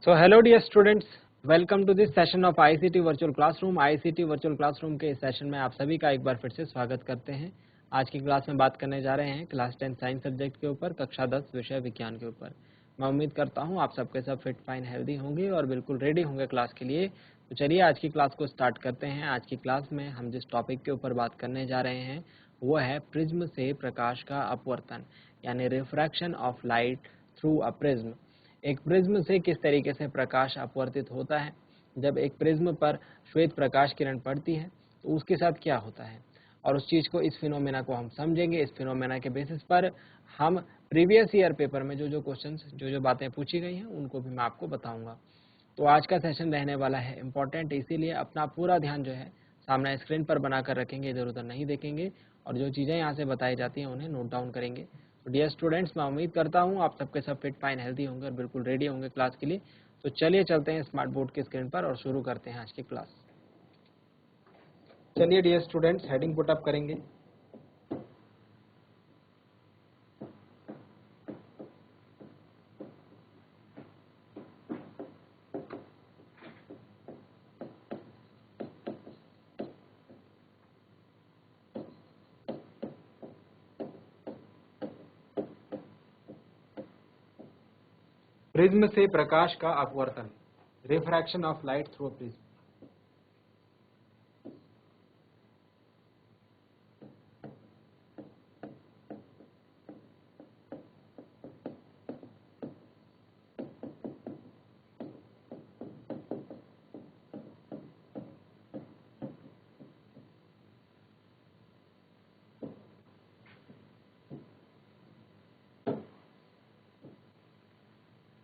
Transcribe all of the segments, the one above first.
So hello dear students, welcome to this session of ICT Virtual Classroom। ICT Virtual Classroom के इस session में आप सभी का एक बार फिर से स्वागत करते हैं। आज की क्लास में बात करने जा रहे हैं क्लास 10 साइंस सब्जेक्ट के ऊपर, कक्षा 10 विषय विज्ञान के ऊपर। मैं उम्मीद करता हूँ आप सबके सब फिट फाइन हेल्दी होंगे और बिल्कुल रेडी होंगे क्लास के लिए। तो चलिए आज की क्लास को स्टार्ट करते हैं। आज की क्लास में हम जिस टॉपिक के ऊपर बात करने जा रहे हैं वो है प्रिज्म से प्रकाश का अपवर्तन, यानी refraction of light through a prism. एक प्रिज्म से किस तरीके से प्रकाश अपवर्तित होता है। जब एक प्रिज्म पर श्वेत प्रकाश किरण पड़ती है तो उसके साथ क्या होता है, और उस चीज़ को, इस फिनोमेना को हम समझेंगे। इस फिनोमेना के बेसिस पर हम प्रीवियस ईयर पेपर में जो क्वेश्चंस, जो बातें पूछी गई हैं उनको भी मैं आपको बताऊंगा। तो आज का सेशन रहने वाला है इम्पॉर्टेंट, इसीलिए अपना पूरा ध्यान जो है सामने स्क्रीन पर बनाकर रखेंगे, इधर उधर नहीं देखेंगे, और जो चीज़ें यहाँ से बताई जाती हैं उन्हें नोट डाउन करेंगे। तो डियर स्टूडेंट्स, मैं उम्मीद करता हूँ आप सबके सब फिट फाइन हेल्दी होंगे और बिल्कुल रेडी होंगे क्लास के लिए। तो चलिए चलते हैं स्मार्ट बोर्ड की स्क्रीन पर और शुरू करते हैं आज की क्लास। चलिए dear students, heading put up करेंगे। प्रिज्म से प्रकाश का अपवर्तन, refraction of light through prism.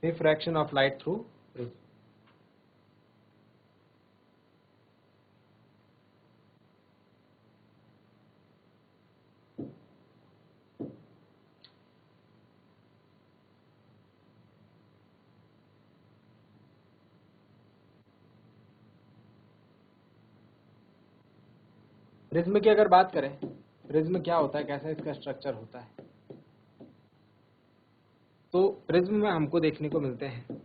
Refraction of light through prism। Prism की अगर बात करें, प्रिज्म क्या होता है, कैसा इसका स्ट्रक्चर होता है, तो प्रिज्म में हमको देखने को मिलते हैं,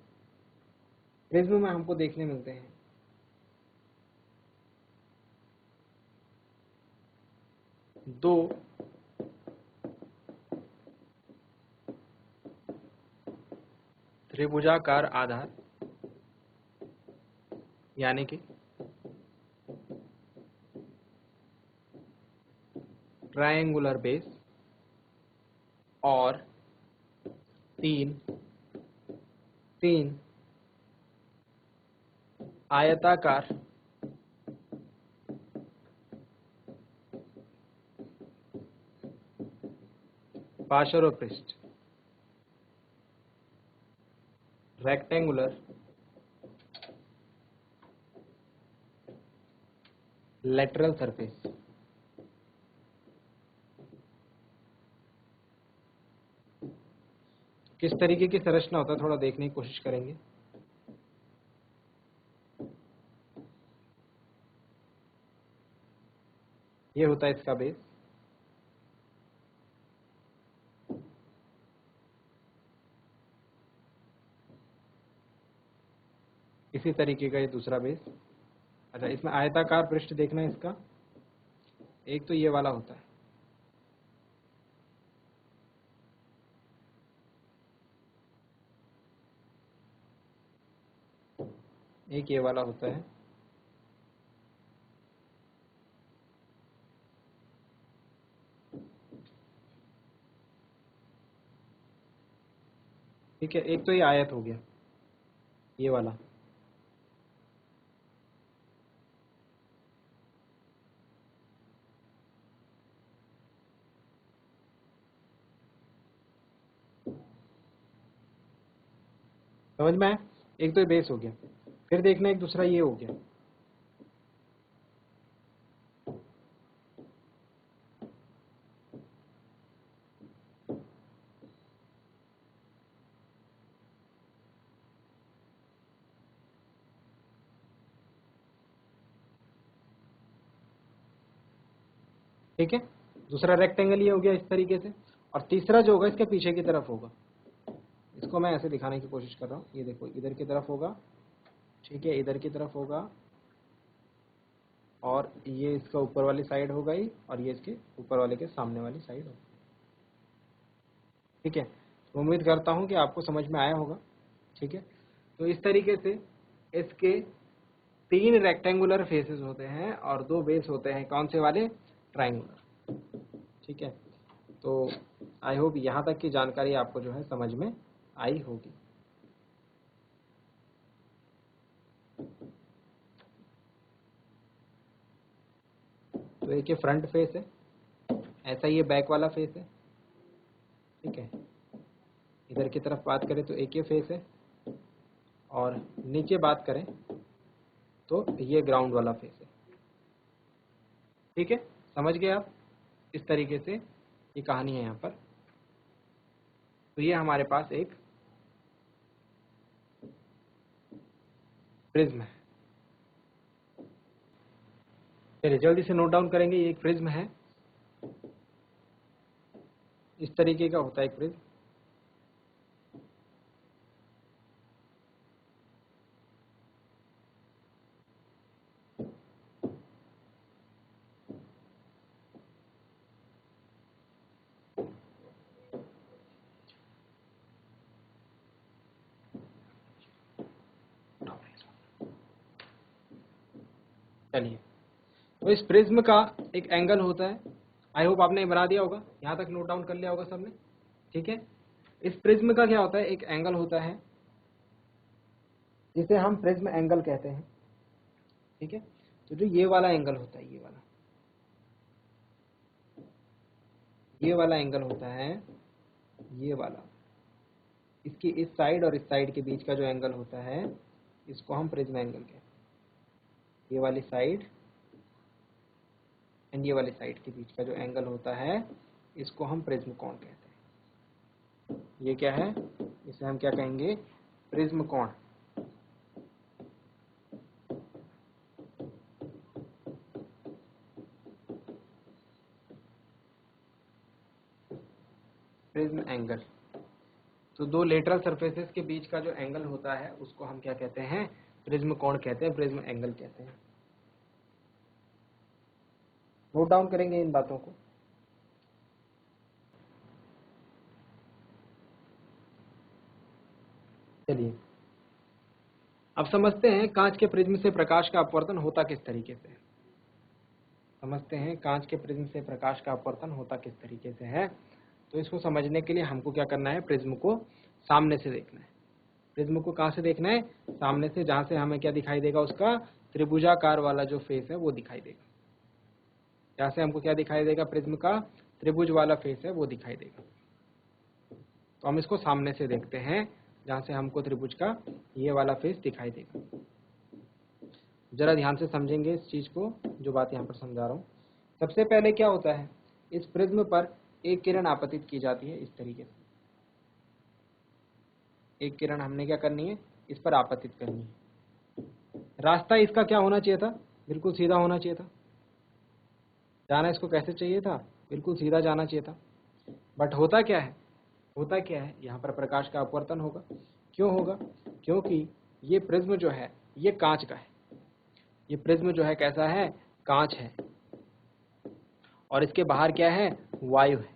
प्रिज्म में हमको देखने मिलते हैं दो त्रिभुजाकार आधार, यानी कि ट्रायंगुलर बेस, और तीन आयताकार पार्श्वपृष्ठ, रेक्टेंगुलर लेटरल सरफेस। किस तरीके की संरचना होता है थोड़ा देखने की कोशिश करेंगे। ये होता है इसका बेस, इसी तरीके का ये दूसरा बेस। अच्छा, इसमें आयताकार पृष्ठ देखना है इसका, एक तो ये वाला होता है, एक ये वाला होता है, ठीक है। एक तो ये आयत हो गया, ये वाला, समझ में आया। एक तो ये बेस हो गया, फिर देखना एक दूसरा ये हो गया, ठीक है। दूसरा रेक्टेंगल ये हो गया इस तरीके से, और तीसरा जो होगा इसके पीछे की तरफ होगा, इसको मैं ऐसे दिखाने की कोशिश कर रहा हूँ। ये देखो इधर की तरफ होगा, ठीक है, इधर की तरफ होगा, और ये इसका ऊपर वाली साइड हो गई, और ये इसके ऊपर वाले के सामने वाली साइड होगी। ठीक है, तो उम्मीद करता हूँ कि आपको समझ में आया होगा। ठीक है, तो इस तरीके से इसके 3 रेक्टेंगुलर फेसेस होते हैं और 2 बेस होते हैं, कौन से वाले? ट्राइंगुलर। ठीक है, तो आई होप यहाँ तक की जानकारी आपको जो है समझ में आई होगी। तो एक ये फ्रंट फेस है, ऐसा ही ये बैक वाला फेस है। ठीक है, इधर की तरफ बात करें तो एक ये फेस है, और नीचे बात करें तो ये ग्राउंड वाला फेस है। ठीक है, समझ गए आप? इस तरीके से ये कहानी है यहाँ पर। तो ये हमारे पास एक प्रिज्म है। चलिए जल्दी से नोट डाउन करेंगे। ये एक प्रिज्म है, इस तरीके का होता है एक प्रिज्म। चलिए, तो इस प्रिज्म का एक एंगल होता है। आई होप आपने बना दिया होगा, यहाँ तक नोट डाउन कर लिया होगा सबने। ठीक है, इस प्रिज्म का क्या होता है? एक एंगल होता है जिसे हम प्रिज्म एंगल कहते हैं। ठीक है, तो जो ये वाला एंगल होता है, ये वाला एंगल होता है, ये वाला, इसकी इस साइड और इस साइड के बीच का जो एंगल होता है, इसको हम प्रिज्म एंगल कहते हैं। ये वाली साइड एंड ये वाली साइड के बीच का जो एंगल होता है, इसको हम प्रिज्म कोण कहते हैं। ये क्या है? इसे हम क्या कहेंगे? प्रिज्म कोण। Prism angle. तो 2 लेटरल सरफेसेस के बीच का जो एंगल होता है, उसको हम क्या कहते हैं? प्रिज्म कोण कहते हैं, प्रिज्म एंगल कहते हैं। नोट डाउन करेंगे इन बातों को। चलिए, अब समझते हैं कांच के प्रिज्म से प्रकाश का अपवर्तन होता किस तरीके से। समझते हैं कांच के प्रिज्म से प्रकाश का अपवर्तन होता किस तरीके से है। तो इसको समझने के लिए हमको क्या करना है? प्रिज्म को सामने से देखना है। प्रिज्म को कहाँ से देखना है? सामने से, जहां से हमें क्या दिखाई देगा? उसका त्रिभुजाकार वाला जो फेस है वो दिखाई देगा। जहां से हमको क्या दिखाई देगा? प्रिज्म का त्रिभुज वाला फेस है वो दिखाई देगा। तो हम इसको सामने से देखते हैं, जहां से हमको त्रिभुज का ये वाला फेस दिखाई देगा। जरा ध्यान से समझेंगे इस चीज को, जो बात यहाँ पर समझा रहा हूँ। सबसे पहले क्या होता है? इस प्रिज्म पर एक किरण आपतित की जाती है इस तरीके से। एक किरण हमने क्या करनी है? इस पर आपतित करनी है। रास्ता इसका क्या होना चाहिए था? बिल्कुल सीधा होना चाहिए था। जाना इसको कैसे चाहिए था? बिल्कुल सीधा जाना चाहिए था। बट होता क्या है? यहाँ पर प्रकाश का अपवर्तन होगा। क्यों होगा? क्योंकि ये प्रिज्म जो है ये कांच का है। ये प्रिज्म जो है कैसा है? कांच है, और इसके बाहर क्या है? वायु है।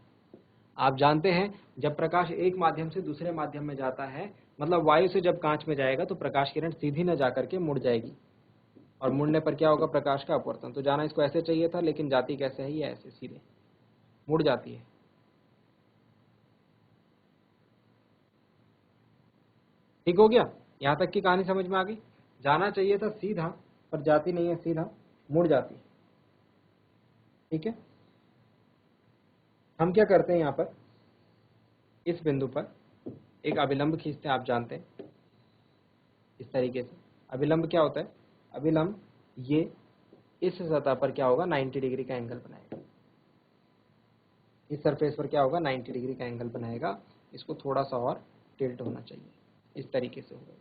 आप जानते हैं जब प्रकाश एक माध्यम से दूसरे माध्यम में जाता है, मतलब वायु से जब कांच में जाएगा, तो प्रकाश किरण सीधी न जाकर के मुड़ जाएगी, और मुड़ने पर क्या होगा? प्रकाश का अपवर्तन। तो जाना इसको ऐसे चाहिए था, लेकिन जाती कैसे है? ये ऐसे सीधे मुड़ जाती है। ठीक हो गया? यहां तक की कहानी समझ में आ गई? जाना चाहिए था सीधा, पर जाती नहीं है सीधा, मुड़ जाती है। ठीक है, हम क्या करते हैं? यहाँ पर इस बिंदु पर एक अभिलंब खींचते हैं। आप जानते हैं इस तरीके से। अभिलंब क्या होता है? अभिलंब ये इस सतह पर क्या होगा? 90 डिग्री का एंगल बनाएगा। इस सरफेस पर क्या होगा? 90 डिग्री का एंगल बनाएगा। इसको थोड़ा सा और टिल्ट होना चाहिए, इस तरीके से होगा।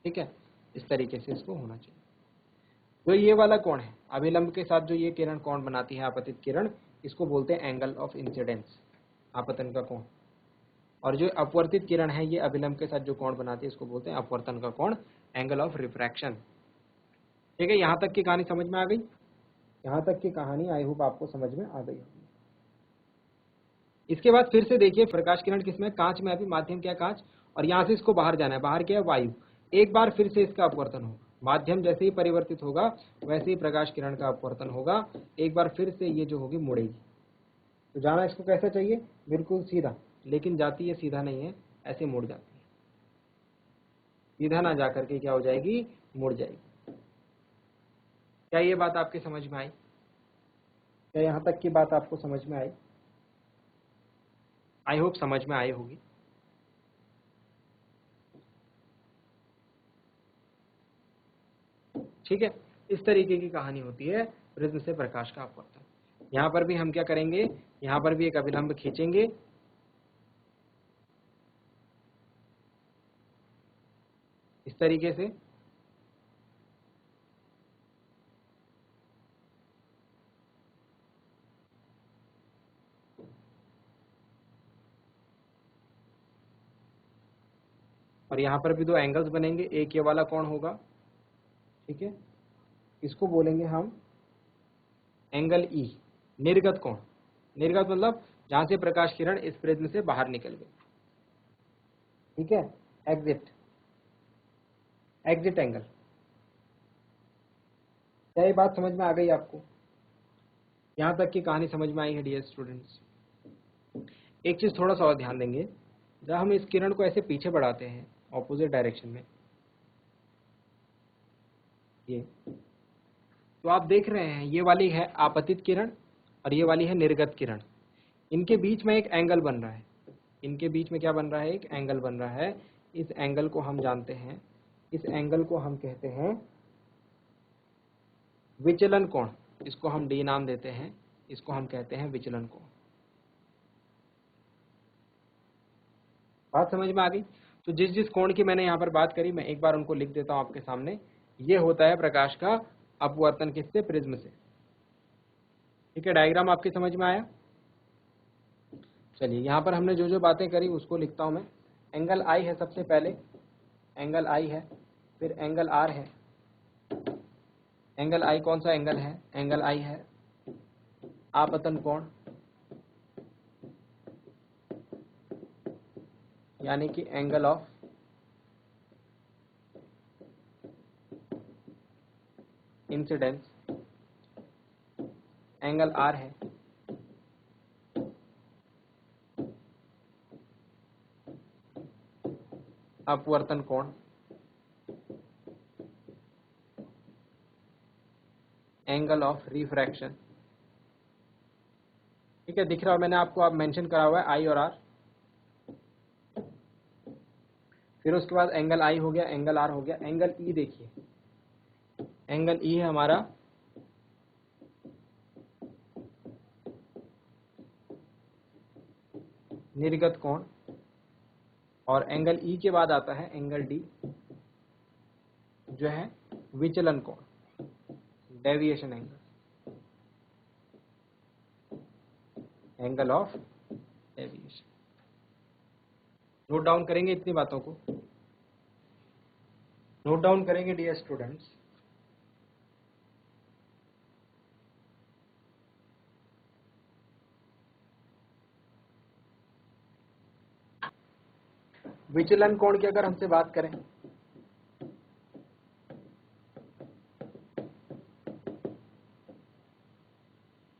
ठीक है, इस तरीके से इसको होना चाहिए। तो ये वाला कोण है, अभिलंब के साथ जो ये किरण कोण बनाती है, आपतित किरण, इसको बोलते हैं एंगल ऑफ इंसिडेंस, आपतन का कोण। और जो अपवर्तित किरण है ये अभिलंब के साथ जो कोण बनाती है इसको बोलते हैं अपवर्तन का कोण, एंगल ऑफ रिफ्रैक्शन। ठीक है, यहाँ तक की कहानी समझ में आ गई? यहाँ तक की कहानी आई होप आपको समझ में आ गई होगी। इसके बाद फिर से देखिए, प्रकाश किरण किसमें? कांच में। अभी माध्यम क्या? कांच। और यहाँ से इसको बाहर जाना है। बाहर क्या है? वायु। एक बार फिर से इसका अपवर्तन होगा। माध्यम जैसे ही परिवर्तित होगा वैसे ही प्रकाश किरण का अपवर्तन होगा। एक बार फिर से ये जो होगी मुड़ेगी। तो जाना इसको कैसा चाहिए? बिल्कुल सीधा, लेकिन जाती है सीधा नहीं है, ऐसे मुड़ जाती है। सीधा ना जाकर के क्या हो जाएगी? मुड़ जाएगी। क्या ये बात आपके समझ में आई? क्या यहाँ तक की बात आपको समझ में आई? आई होप समझ में आई होगी। ठीक है, इस तरीके की कहानी होती है प्रिज्म से प्रकाश का अपवर्तन। यहां पर भी हम क्या करेंगे? यहां पर भी एक अभिलंब खींचेंगे, इस तरीके से। और यहां पर भी दो एंगल्स बनेंगे, एक ये वाला कोण होगा। ठीक है, इसको बोलेंगे हम एंगल ई, निर्गत कोण। निर्गत मतलब जहां से प्रकाश किरण इस प्रिज्म से बाहर निकल गई। ठीक है, एग्जिट, एग्जिट एंगल। क्या ये बात समझ में आ गई आपको? यहां तक की कहानी समझ में आई है डियर स्टूडेंट्स? एक चीज थोड़ा सा और ध्यान देंगे, जब हम इस किरण को ऐसे पीछे बढ़ाते हैं ऑपोजिट डायरेक्शन में, ये तो आप देख रहे हैं ये वाली है आपतित किरण और ये वाली है निर्गत किरण। इनके बीच में एक एंगल बन रहा है। इनके बीच में क्या बन रहा है? एक एंगल बन रहा है। इस एंगल को हम जानते हैं, इस एंगल को हम कहते हैं विचलन कोण। इसको हम डी नाम देते हैं, इसको हम कहते हैं विचलन कोण। बात समझ में आ गई? तो जिस जिस कोण की मैंने यहाँ पर बात करी मैं एक बार उनको लिख देता हूँ आपके सामने। ये होता है प्रकाश का अपवर्तन किससे? प्रिज्म से। ठीक है, डायग्राम आपकी समझ में आया? चलिए, यहाँ पर हमने जो जो बातें करी उसको लिखता हूँ मैं। एंगल आई है सबसे पहले, एंगल आई है, फिर एंगल आर है। एंगल आई कौन सा एंगल है? एंगल आई है आपतन कोण, यानी कि angle of incidence. Angle r है अपवर्तन कोण, एंगल ऑफ रिफ्रैक्शन। ठीक है, दिख रहा है मैंने आपको आप मेंशन करा हुआ है आई और आर। फिर उसके बाद एंगल आई हो गया, एंगल आर हो गया। एंगल ई देखिए, एंगल ई है हमारा निर्गत कोण, और एंगल ई के बाद आता है एंगल डी जो है विचलन कोण, deviation angle, angle of deviation. Note down करेंगे इतनी बातों को, नोट डाउन करेंगे डियर स्टूडेंट्स। विचलन कोण की अगर हमसे बात करें,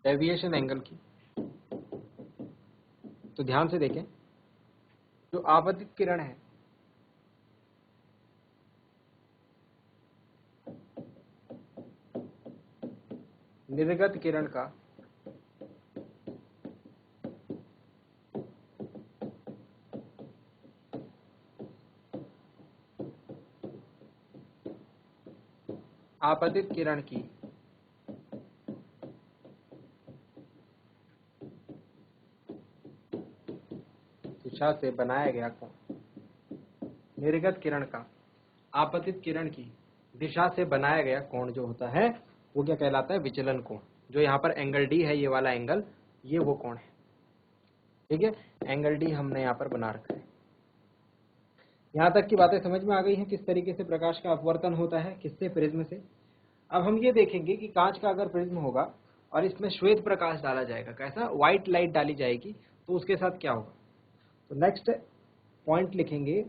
डेविएशन एंगल की, तो ध्यान से देखें। जो आपतित किरण है निर्गत किरण का आपतित किरण की दिशा से बनाया गया कोण, निर्गत किरण का आपतित किरण की दिशा से बनाया गया कोण जो होता है वो क्या कहलाता है? विचलन कोण। जो यहाँ पर एंगल डी है, ये वाला एंगल, ये वो कोण है। ठीक है, एंगल डी हमने यहाँ पर बना रखा है। यहाँ तक की बातें समझ में आ गई हैं किस तरीके से प्रकाश का अपवर्तन होता है, किससे, प्रिज्म से। अब हम ये देखेंगे कि कांच का अगर प्रिज्म होगा और इसमें श्वेत प्रकाश डाला जाएगा, कैसा, व्हाइट लाइट डाली जाएगी, तो उसके साथ क्या होगा। तो नेक्स्ट पॉइंट लिखेंगे,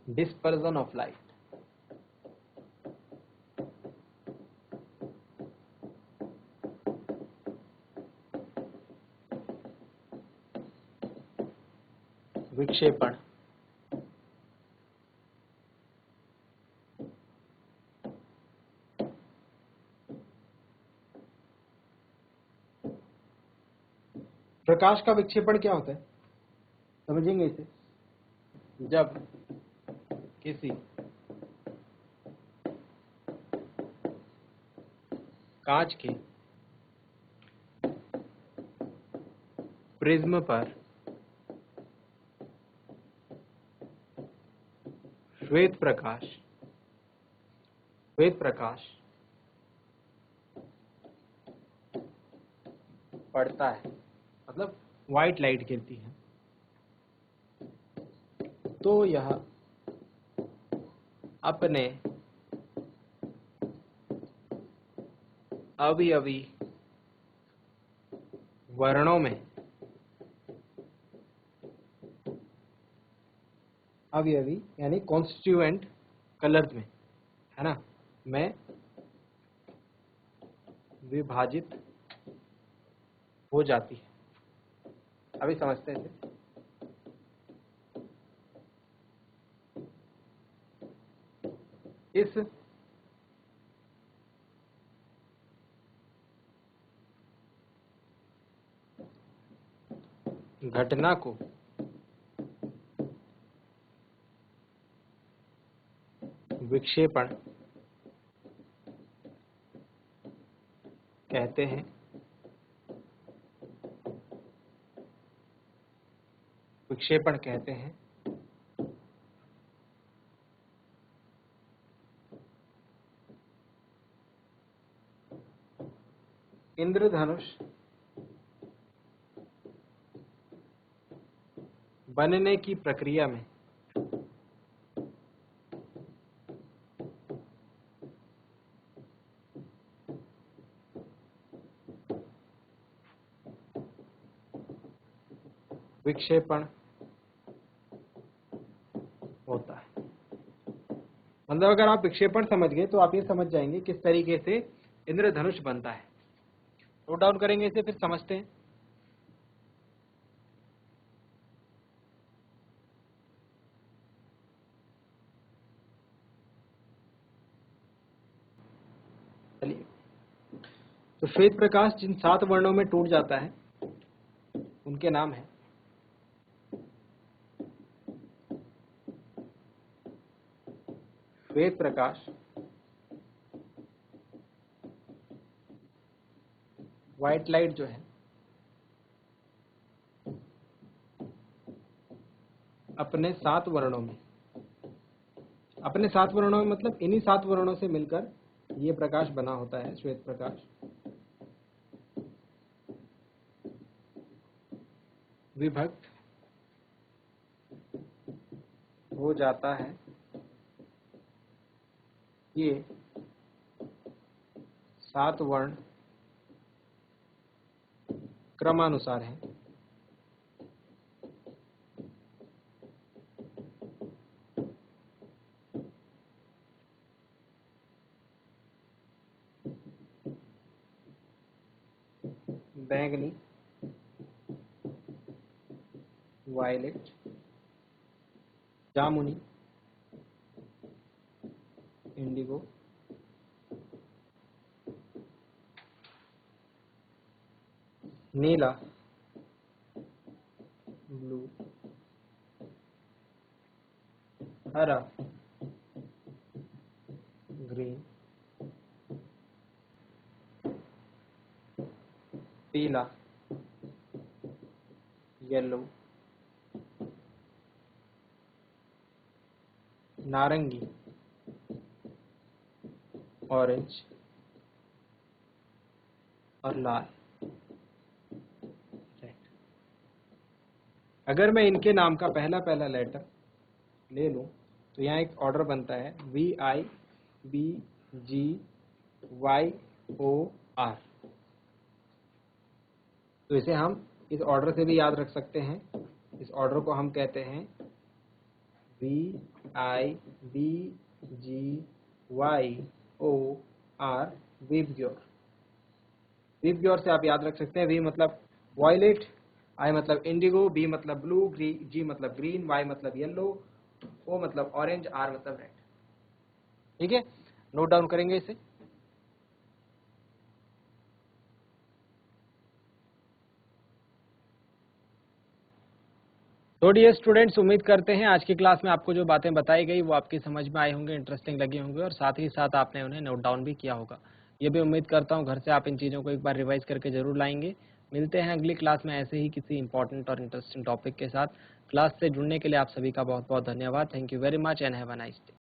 डिस्पर्जन ऑफ लाइट। विक्षेपण। प्रकाश का विक्षेपण क्या होता है, समझेंगे इसे। जब किसी कांच के प्रिज्म पर श्वेत प्रकाश पड़ता है, मतलब व्हाइट लाइट गिरती है, तो यह अपने अवयवी वर्णों में, अवयवी यानी कॉन्स्टिट्यूएंट कलर्स में, है ना, में विभाजित हो जाती है। अभी समझते हैं इसे। इस घटना को विक्षेपण कहते हैं। विक्षेपण कहते हैं। इंद्रधनुष बनने की प्रक्रिया में विक्षेपण होता है। मतलब अगर आप विक्षेपण समझ गए तो आप ये समझ जाएंगे किस तरीके से इंद्रधनुष बनता है। नोट डाउन करेंगे इसे, फिर समझते हैं। चलिए, तो श्वेत प्रकाश जिन 7 वर्णों में टूट जाता है उनके नाम है श्वेत प्रकाश, व्हाइट लाइट जो है अपने 7 वर्णों में, अपने 7 वर्णों में मतलब इन्हीं 7 वर्णों से मिलकर ये प्रकाश बना होता है, श्वेत प्रकाश। विभक्त हो जाता है। ये 7 वर्ण क्रमानुसार है। बैंगनी, वायलेट, जामुनी, इंडिगो, नीला, ब्लू, हरा, ग्रीन, पीला, येलो, नारंगी, ऑरेंज और लाल। अगर मैं इनके नाम का पहला पहला लेटर ले लूं तो यहाँ एक ऑर्डर बनता है VIBGYOR। तो इसे हम इस ऑर्डर से भी याद रख सकते हैं। इस ऑर्डर को हम कहते हैं VIBGYOR, विबग्योर। विबग्योर से आप याद रख सकते हैं, वी मतलब वॉयलेट, आई मतलब इंडिगो, बी मतलब ब्लू, जी मतलब ग्रीन, वाई मतलब येलो, ओ मतलब ऑरेंज, आर मतलब रेड। ठीक है, नोट डाउन करेंगे इसे। तो डियर स्टूडेंट्स, उम्मीद करते हैं आज की क्लास में आपको जो बातें बताई गई वो आपकी समझ में आई होंगी, इंटरेस्टिंग लगी होंगी और साथ ही साथ आपने उन्हें नोट डाउन भी किया होगा। ये भी उम्मीद करता हूँ घर से आप इन चीज़ों को एक बार रिवाइज करके जरूर लाएंगे। मिलते हैं अगली क्लास में ऐसे ही किसी इंपॉर्टेंट और इंटरेस्टिंग टॉपिक के साथ। क्लास से जुड़ने के लिए आप सभी का बहुत बहुत धन्यवाद। Thank you very much and have a nice day.